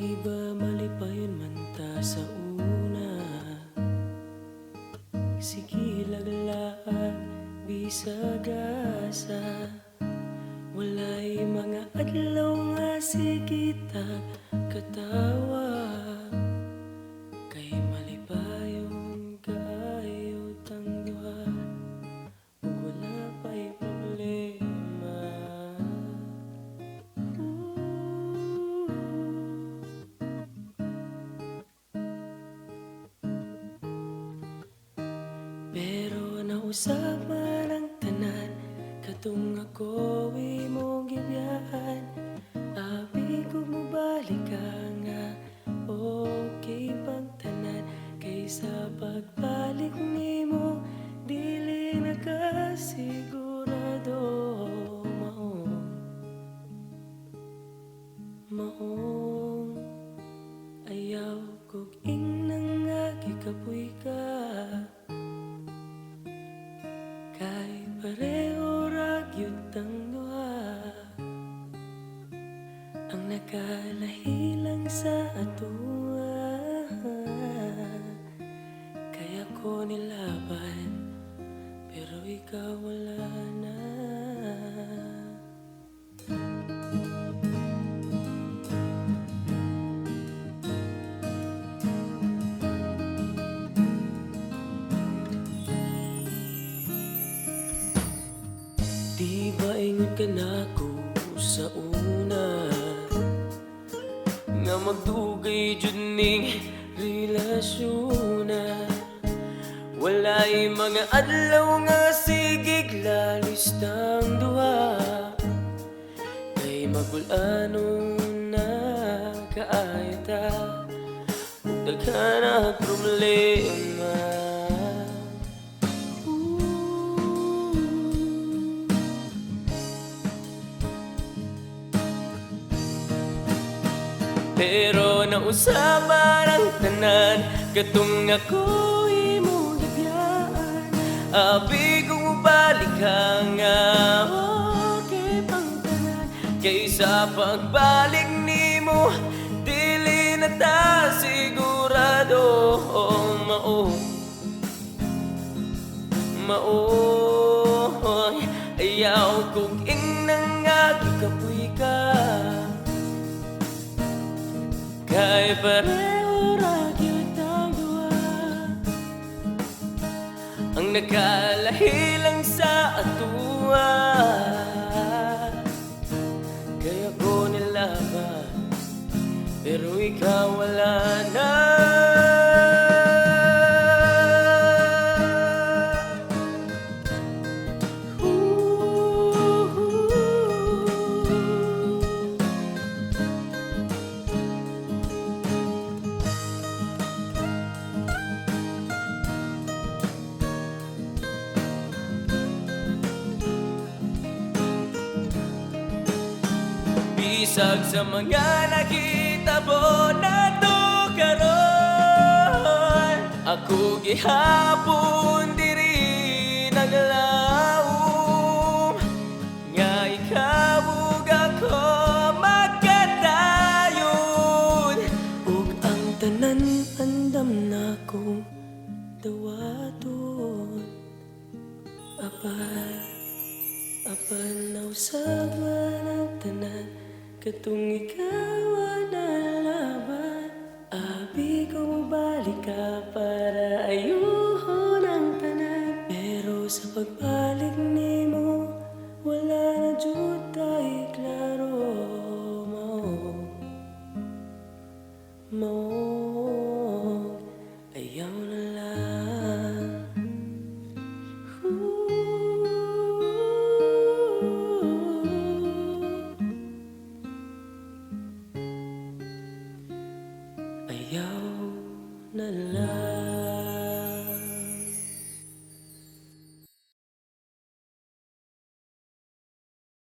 Di ba malipayon man ta sa una? Sige laglaag, bisag asa. Walay mga adlaw nga sige ta katawa. Kay malipayon kaayo tang duha, ug wala pa'y problema. Pero nausap man ang tanan, katong ako imong gibiyaan. Abi kog mobalik ka nga, okay pang tanan. Kaysa pagbalik nimo, dili nakasigurado. Maong ayaw kog ingnan nga gikapoy ka. Kay pareho ra gyud tang duha, ang nakalahi lang sa atoa. Kaya ko nilaban, pero ikaw wala na. Di ba ingon ka na ko sa una, nga magdugay jud ning relasyon na walay mga adlaw nga sigiglalis tang duha. Kay magul-anon na kaayo ta, ug daghan ang problema. Pero nausaban ang tanan, katong ako imong gibiyaan. Abi kung balik ka nga, okay pang tanan. Kaysa pagbalik nimo, dili na ta sigurado. Maoy, ayaw kong ingnan nga gikapoy ka. Kay pareho ra gyud ang duha, ang nakalahi lang sa atoa. Kaya ko nilaban, pero ikaw wala na. Bisag sa mga nakita mo nato karon, ako gihapon diri naglaom. Nga ikaw ug ako magkadayon, ug ang tanan andam na kong dawaton. Apan nausaban ang tanan, katong ikaw na laban. Abi ko mobalik ka para ayuhon ang tanan. Pero sa pagbalik nimo, wala na jud tay klaro. Mo ayaw na lang. Ayaw na lang.